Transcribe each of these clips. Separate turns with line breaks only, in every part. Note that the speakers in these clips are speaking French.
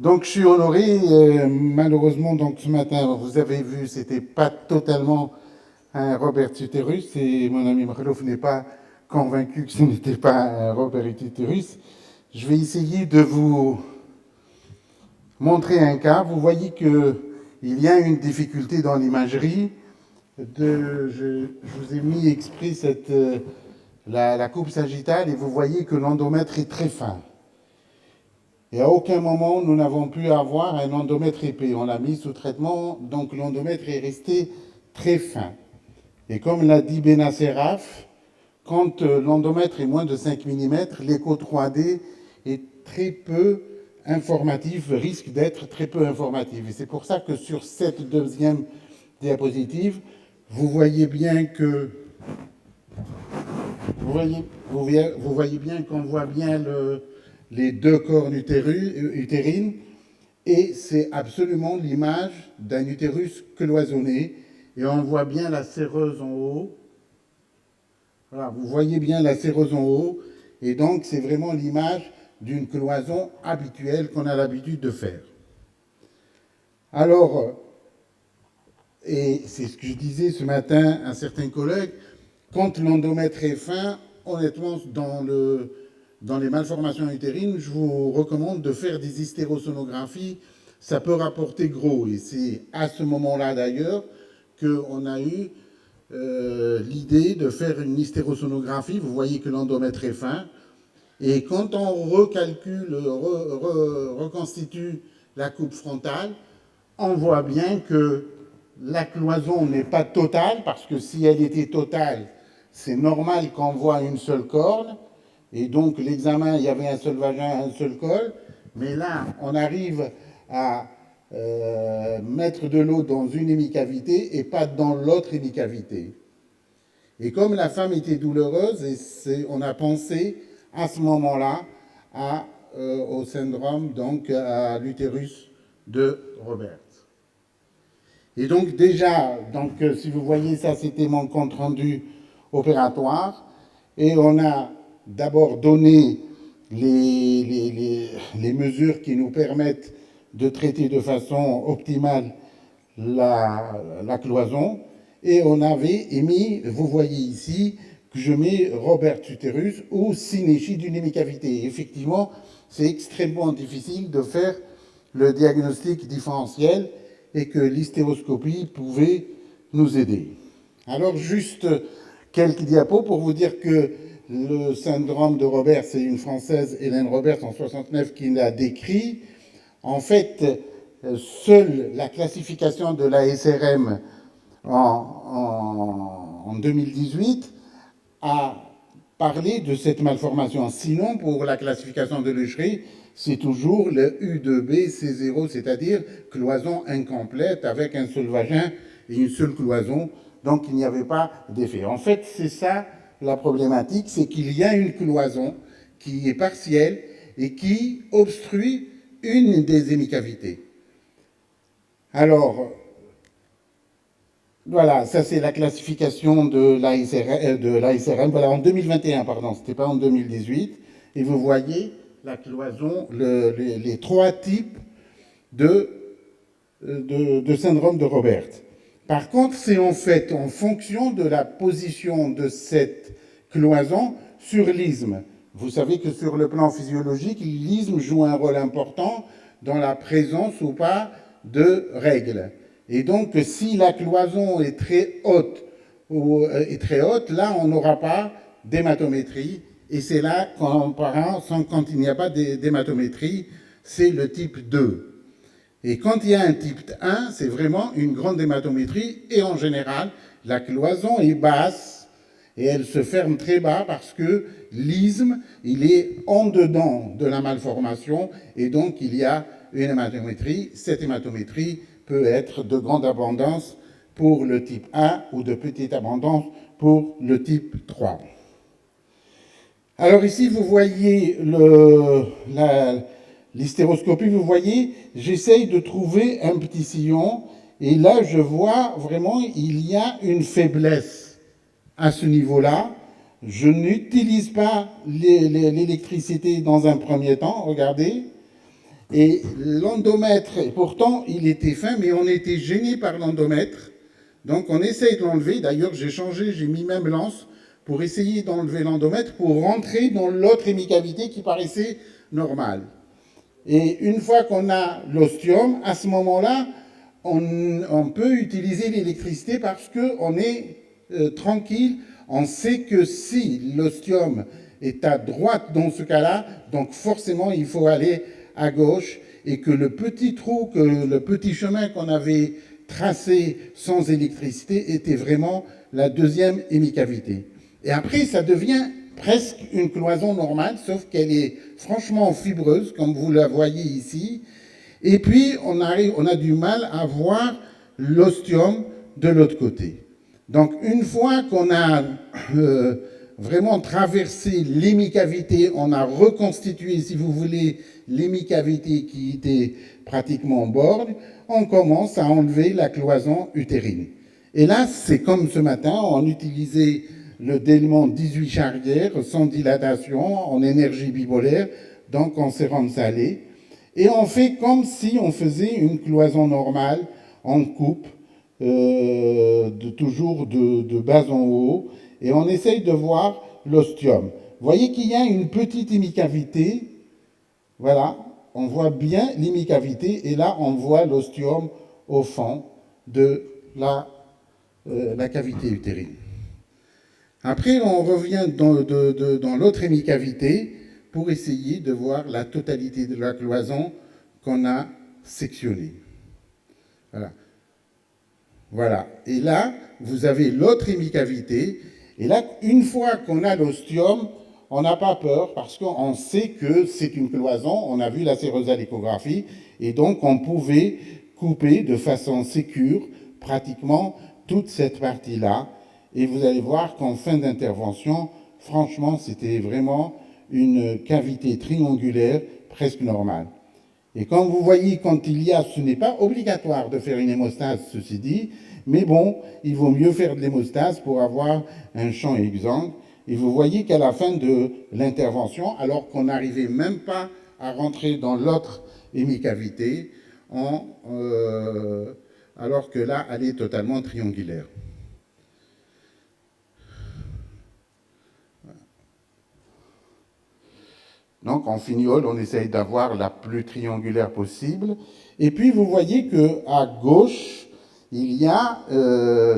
Donc je suis honoré, malheureusement, donc ce matin, vous avez vu, c'était pas totalement un Robert Uterus, et mon ami Marlouf n'est pas convaincu que ce n'était pas un Robert Uterus. Je vais essayer de vous montrer un cas. Vous voyez qu'il y a une difficulté dans l'imagerie. Je vous ai mis exprès la coupe sagittale et vous voyez que l'endomètre est très fin. Et à aucun moment, nous n'avons pu avoir un endomètre épais. On l'a mis sous traitement, donc l'endomètre est resté très fin. Et comme l'a dit Benacerraf, quand l'endomètre est moins de 5 mm, l'écho 3D est très peu informatif, risque d'être très peu informatif. Et c'est pour ça que sur cette deuxième diapositive, vous voyez bien que vous voyez bien qu'on voit bien les deux cornes utérines, et c'est absolument l'image d'un utérus cloisonné, et on voit bien la séreuse en haut. Voilà, vous voyez bien la séreuse en haut, et donc c'est vraiment l'image d'une cloison habituelle qu'on a l'habitude de faire. Alors, et c'est ce que je disais ce matin à certains collègues, quand l'endomètre est fin, honnêtement, dans les malformations utérines, je vous recommande de faire des hystérosonographies. Ça peut rapporter gros. Et c'est à ce moment-là, d'ailleurs, qu'on a eu l'idée de faire une hystérosonographie. Vous voyez que l'endomètre est fin. Et quand on recalcule, reconstitue la coupe frontale, on voit bien que la cloison n'est pas totale, parce que si elle était totale, c'est normal qu'on voit une seule corne. Et donc, l'examen, il y avait un seul vagin, un seul col. Mais là, on arrive à mettre de l'eau dans une hémicavité et pas dans l'autre hémicavité. Et comme la femme était douloureuse, on a pensé à ce moment-là au syndrome, donc à l'utérus de Robert. Et donc déjà, si vous voyez ça, c'était mon compte rendu opératoire. Et on a d'abord donné les mesures qui nous permettent de traiter de façon optimale la cloison. Et on avait émis, vous voyez ici, que je mets Robert Uterus ou synéchie d'une hémicavité. Effectivement, c'est extrêmement difficile de faire le diagnostic différentiel et que l'hystéroscopie pouvait nous aider. Alors juste quelques diapos pour vous dire que le syndrome de Robert, c'est une Française, Hélène Robert, en 69, qui l'a décrit. En fait, seule la classification de la SRM en 2018 a parlé de cette malformation. Sinon, pour la classification de Lechery, c'est toujours le U2B C0, c'est-à-dire cloison incomplète avec un seul vagin et une seule cloison. Donc, il n'y avait pas d'effet. En fait, c'est ça la problématique, c'est qu'il y a une cloison qui est partielle et qui obstrue une des hémicavités. Alors, voilà, ça c'est la classification de l'ASRM, voilà, en 2021, pardon, c'était pas en 2018. Et vous voyez la cloison, les trois types de syndrome de Robert. Par contre, c'est en fait en fonction de la position de cette cloison sur l'isthme. Vous savez que sur le plan physiologique, l'isthme joue un rôle important dans la présence ou pas de règles. Et donc, si la cloison est très haute, là, on n'aura pas d'hématométrie. Et c'est là, quand il n'y a pas d'hématométrie, c'est le type 2. Et quand il y a un type 1, c'est vraiment une grande hématométrie. Et en général, la cloison est basse et elle se ferme très bas parce que l'isthme, il est en dedans de la malformation et donc il y a une hématométrie. Cette hématométrie peut être de grande abondance pour le type 1 ou de petite abondance pour le type 3. Alors ici, vous voyez l'hystéroscopie, vous voyez, j'essaye de trouver un petit sillon, et là, je vois vraiment, il y a une faiblesse à ce niveau-là. Je n'utilise pas l'électricité dans un premier temps, regardez, Et l'endomètre, et pourtant il était fin, mais on était gêné par l'endomètre. Donc on essaye de l'enlever. D'ailleurs, j'ai changé, j'ai mis même lance pour essayer d'enlever l'endomètre pour rentrer dans l'autre hémicavité qui paraissait normale. Et une fois qu'on a l'ostium, à ce moment-là, on peut utiliser l'électricité parce qu'on est tranquille. On sait que si l'ostium est à droite dans ce cas-là, donc forcément il faut aller à gauche et que le petit trou, que le petit chemin qu'on avait tracé sans électricité était vraiment la deuxième hémicavité. Et après, ça devient presque une cloison normale, sauf qu'elle est franchement fibreuse, comme vous la voyez ici. Et puis, on a du mal à voir l'ostium de l'autre côté. Donc, une fois qu'on a vraiment traversé l'hémicavité, on a reconstitué, si vous voulez, l'hémicavité qui était pratiquement en bord, on commence à enlever la cloison utérine. Et là, c'est comme ce matin, on utilisait le délement 18 charrière sans dilatation, en énergie bipolaire, donc en sérum salé. Et on fait comme si on faisait une cloison normale, en coupe, toujours de bas en haut, et on essaye de voir l'ostium. Vous voyez qu'il y a une petite hémicavité, voilà, on voit bien l'hémicavité, et là on voit l'ostium au fond de la cavité utérine. Après, on revient dans l'autre hémicavité pour essayer de voir la totalité de la cloison qu'on a sectionnée. Voilà. Voilà. Et là, vous avez l'autre hémicavité. Et là, une fois qu'on a l'ostium, on n'a pas peur parce qu'on sait que c'est une cloison. On a vu la séreuse à l'échographie. Et donc, on pouvait couper de façon sécure pratiquement toute cette partie-là. Et vous allez voir qu'en fin d'intervention, franchement, c'était vraiment une cavité triangulaire presque normale. Et comme vous voyez, quand il y a, ce n'est pas obligatoire de faire une hémostase, ceci dit, mais bon, il vaut mieux faire de l'hémostase pour avoir un champ exsangue. Et vous voyez qu'à la fin de l'intervention, alors qu'on n'arrivait même pas à rentrer dans l'autre hémicavité, alors que là, elle est totalement triangulaire. Donc en finiole, on essaye d'avoir la plus triangulaire possible. Et puis vous voyez qu'à gauche, il y a,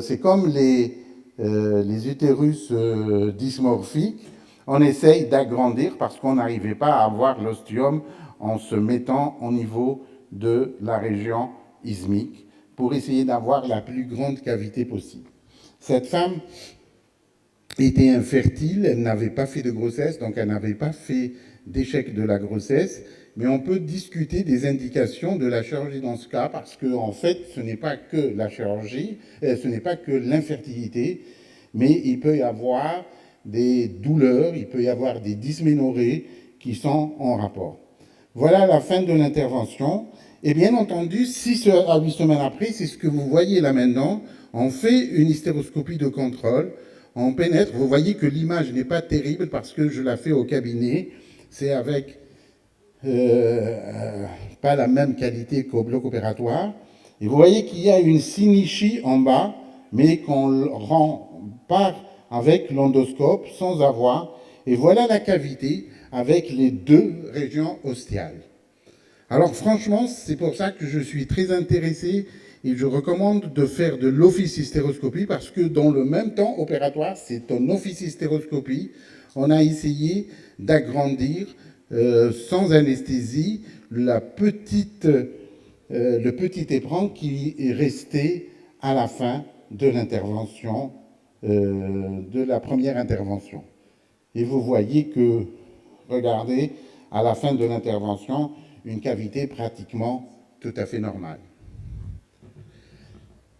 c'est comme les utérus dysmorphiques, on essaye d'agrandir parce qu'on n'arrivait pas à avoir l'ostium en se mettant au niveau de la région isthmique pour essayer d'avoir la plus grande cavité possible. Cette femme était infertile, elle n'avait pas fait de grossesse, donc elle n'avait pas fait d'échec de la grossesse, mais on peut discuter des indications de la chirurgie dans ce cas, parce que en fait, ce n'est pas que la chirurgie, ce n'est pas que l'infertilité, mais il peut y avoir des douleurs, il peut y avoir des dysménorrhées qui sont en rapport. Voilà la fin de l'intervention. Et bien entendu, 6 à 8 semaines après, c'est ce que vous voyez là maintenant, on fait une hystéroscopie de contrôle, on pénètre, vous voyez que l'image n'est pas terrible parce que je la fais au cabinet, c'est avec pas la même qualité qu'au bloc opératoire. Et vous voyez qu'il y a une synichie en bas, mais qu'on rempart avec l'endoscope sans avoir. Et voilà la cavité avec les deux régions ostiales. Alors franchement, c'est pour ça que je suis très intéressé et je recommande de faire de l'officystéroscopie parce que dans le même temps opératoire, c'est en officystéroscopie, on a essayé d'agrandir sans anesthésie le petit éperon qui est resté à la fin de l'intervention, de la première intervention. Et vous voyez que, regardez, à la fin de l'intervention, une cavité pratiquement tout à fait normale.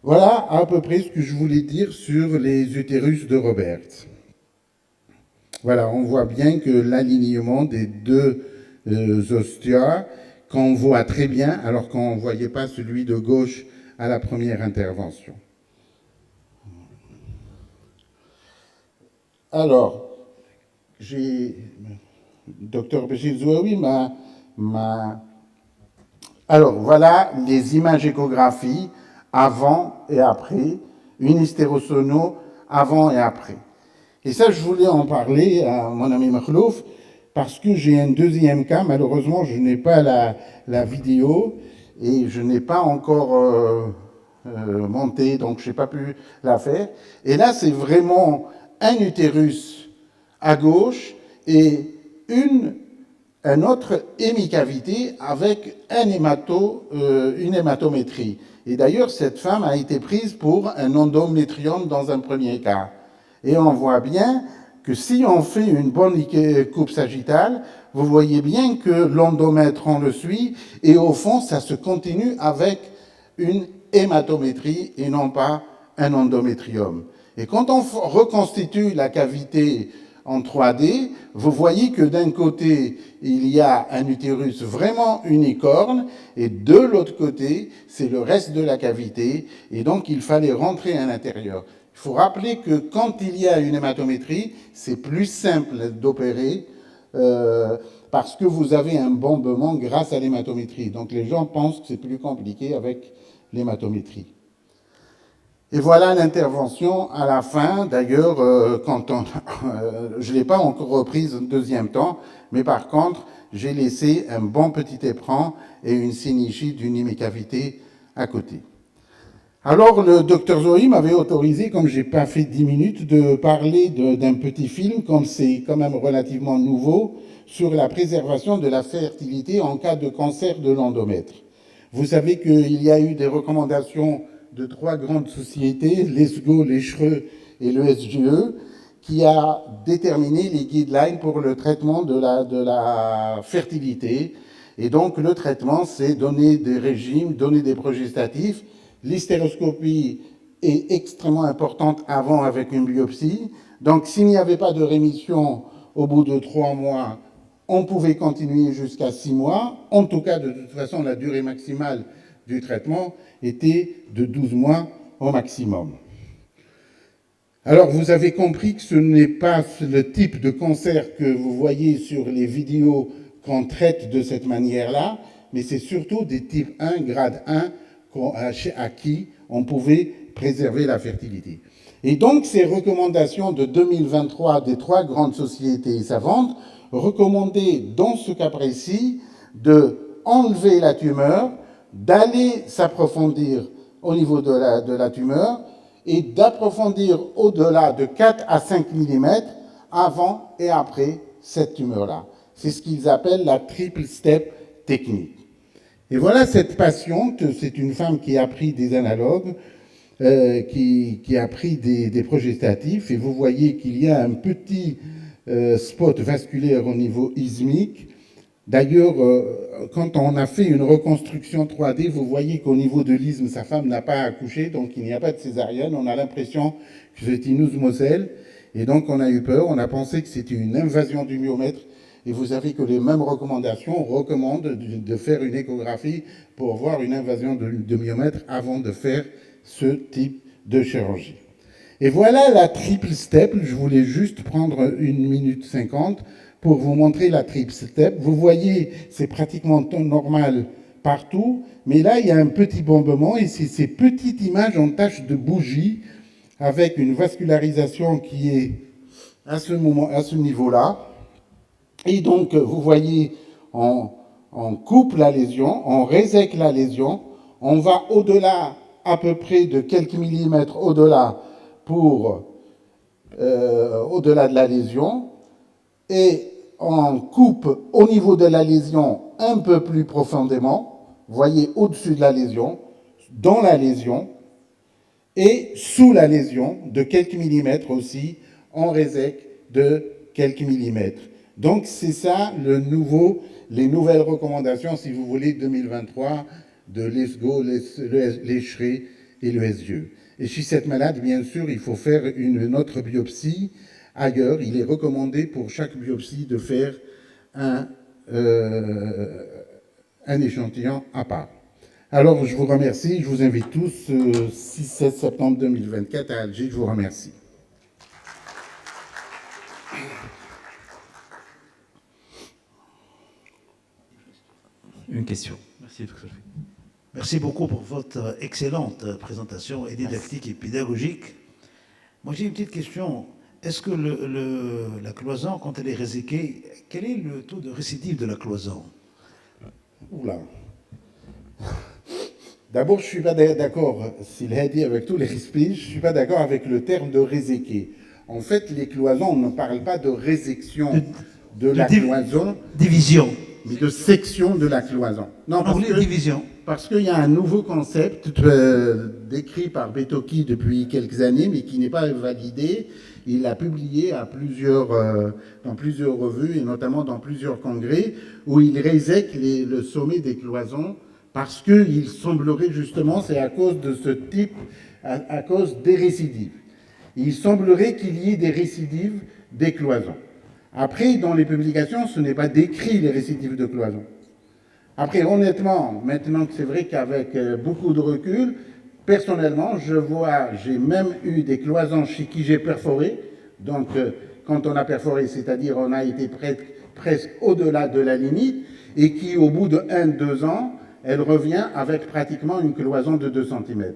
Voilà à peu près ce que je voulais dire sur les utérus de Robert. Voilà, on voit bien que l'alignement des deux ostias, qu'on voit très bien, alors qu'on ne voyait pas celui de gauche à la première intervention. Alors, Dr Béchir Zouaoui m'a Alors, voilà les images échographies avant et après, une hystérosono avant et après. Et ça, je voulais en parler à mon ami Makhlouf, parce que j'ai un deuxième cas. Malheureusement, je n'ai pas la vidéo et je n'ai pas encore monté, donc je n'ai pas pu la faire. Et là, c'est vraiment un utérus à gauche et un autre hémicavité avec une hématométrie. Et d'ailleurs, cette femme a été prise pour un endométrium dans un premier cas. Et on voit bien que si on fait une bonne coupe sagittale, vous voyez bien que l'endomètre, on le suit, et au fond, ça se continue avec une hématométrie et non pas un endométrium. Et quand on reconstitue la cavité en 3D, vous voyez que d'un côté, il y a un utérus vraiment unicorne, et de l'autre côté, c'est le reste de la cavité, et donc il fallait rentrer à l'intérieur. Il faut rappeler que quand il y a une hématométrie, c'est plus simple d'opérer parce que vous avez un bombement grâce à l'hématométrie. Donc les gens pensent que c'est plus compliqué avec l'hématométrie. Et voilà l'intervention à la fin. D'ailleurs, je ne l'ai pas encore reprise un deuxième temps, mais par contre, j'ai laissé un bon petit éperon et une synéchie d'une hémicavité à côté. Alors, le docteur Zoï m'avait autorisé, comme je n'ai pas fait 10 minutes, de parler d'un petit film, comme c'est quand même relativement nouveau, sur la préservation de la fertilité en cas de cancer de l'endomètre. Vous savez qu'il y a eu des recommandations de 3 grandes sociétés, l'ESGO, l'ESHRE et le SGE, qui a déterminé les guidelines pour le traitement de la fertilité. Et donc, le traitement, c'est donner des régimes, donner des progestatifs. L'hystéroscopie est extrêmement importante avant avec une biopsie. Donc, s'il n'y avait pas de rémission au bout de 3 mois, on pouvait continuer jusqu'à 6 mois. En tout cas, de toute façon, la durée maximale du traitement était de 12 mois au maximum. Alors, vous avez compris que ce n'est pas le type de cancer que vous voyez sur les vidéos qu'on traite de cette manière-là, mais c'est surtout des types 1, grade 1, à qui on pouvait préserver la fertilité. Et donc, ces recommandations de 2023 des 3 grandes sociétés savantes recommandaient, dans ce cas précis, de enlever la tumeur, d'aller s'approfondir au niveau de la tumeur et d'approfondir au-delà de 4 à 5 mm avant et après cette tumeur-là. C'est ce qu'ils appellent la triple step technique. Et voilà cette patiente, c'est une femme qui a pris des analogues, qui a pris des progestatifs, et vous voyez qu'il y a un petit spot vasculaire au niveau ismique. D'ailleurs, quand on a fait une reconstruction 3D, vous voyez qu'au niveau de l'isthme, sa femme n'a pas accouché, donc il n'y a pas de césarienne. On a l'impression que c'est une ousmoselle, et donc on a eu peur, on a pensé que c'était une invasion du myomètre. Et vous savez que les mêmes recommandations recommandent de faire une échographie pour voir une invasion de myomètre avant de faire ce type de chirurgie. Et voilà la triple step. Je voulais juste prendre 1 minute 50 pour vous montrer la triple step. Vous voyez, c'est pratiquement normal partout, mais là, il y a un petit bombement et c'est ces petites images en tache de bougie avec une vascularisation qui est à ce niveau-là. Et donc, vous voyez, on coupe la lésion, on résèque la lésion, on va au-delà, à peu près de quelques millimètres au-delà au-delà de la lésion, et on coupe au niveau de la lésion un peu plus profondément, vous voyez, au-dessus de la lésion, dans la lésion, et sous la lésion, de quelques millimètres aussi, on résèque de quelques millimètres. Donc c'est ça les nouvelles recommandations, si vous voulez, 2023 de l'ESGO, l'ESHRE et le SGE. Et chez cette malade, bien sûr, il faut faire une autre biopsie ailleurs. Il est recommandé pour chaque biopsie de faire un échantillon à part. Alors, je vous remercie. Je vous invite tous, 6-7 septembre 2024 à Alger. Je vous remercie.
Une question. Merci. Merci, docteur.
Merci beaucoup pour votre excellente présentation et didactique et pédagogique. Moi, j'ai une petite question. Est-ce que la cloison, quand elle est réséquée, quel est le taux de récidive de la cloison?
Oula. D'abord, je ne suis pas d'accord, s'il a dit avec tous les respects, je ne suis pas d'accord avec le terme de réséquer. En fait, les cloisons, on ne parle pas de résection de la cloison.
Division.
Mais de section de la cloison.
Non, division.
Parce qu'il y a un nouveau concept décrit par Betoki depuis quelques années, mais qui n'est pas validé. Il l'a publié dans plusieurs revues, et notamment dans plusieurs congrès, où il résèque le sommet des cloisons, parce qu'il semblerait justement, c'est à cause de ce type, à cause des récidives. Il semblerait qu'il y ait des récidives des cloisons. Après, dans les publications, ce n'est pas décrit les récidives de cloison. Après, honnêtement, maintenant que c'est vrai qu'avec beaucoup de recul, personnellement, j'ai même eu des cloisons chez qui j'ai perforé. Donc, quand on a perforé, c'est-à-dire on a été presque au-delà de la limite, et qui, au bout de 1-2 ans, elle revient avec pratiquement une cloison de 2 cm.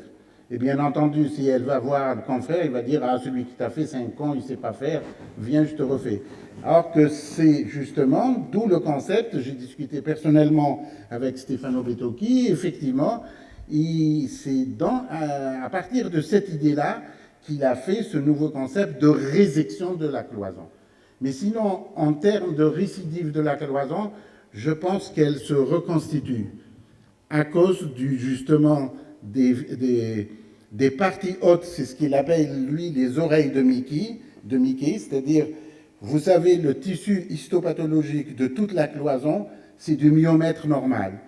Et bien entendu, si elle va voir le confrère, il va dire « Ah, celui qui t'a fait 5 ans, il ne sait pas faire, viens, je te refais ». Alors que c'est justement, d'où le concept, j'ai discuté personnellement avec Stefano Betoki, effectivement, c'est à partir de cette idée-là qu'il a fait ce nouveau concept de résection de la cloison. Mais sinon, en termes de récidive de la cloison, je pense qu'elle se reconstitue à cause justement des parties hautes, c'est ce qu'il appelle, lui, les oreilles de Mickey, c'est-à-dire, vous savez, le tissu histopathologique de toute la cloison, c'est du myomètre normal.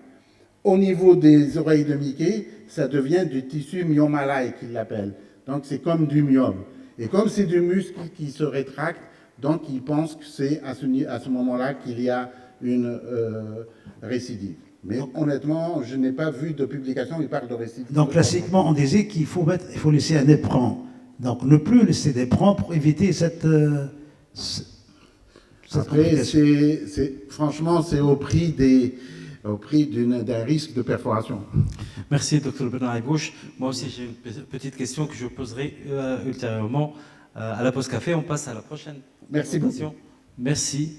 Au niveau des oreilles de Mickey, ça devient du tissu myomalaïque, qu'il l'appelle. Donc, c'est comme du myome. Et comme c'est du muscle qui se rétracte, donc il pense que c'est à ce moment-là qu'il y a une récidive. Mais honnêtement, je n'ai pas vu de publication où il parle de récidive.
Donc, classiquement, on disait qu'il faut laisser un éperon. Donc, ne plus laisser d'éperon pour éviter cette
après, franchement, c'est au prix d'un risque de perforation.
Merci, Dr Bernard Aybouch. Moi aussi, j'ai une petite question que je poserai ultérieurement à la pause café. On passe à la prochaine.
Merci beaucoup.
Merci.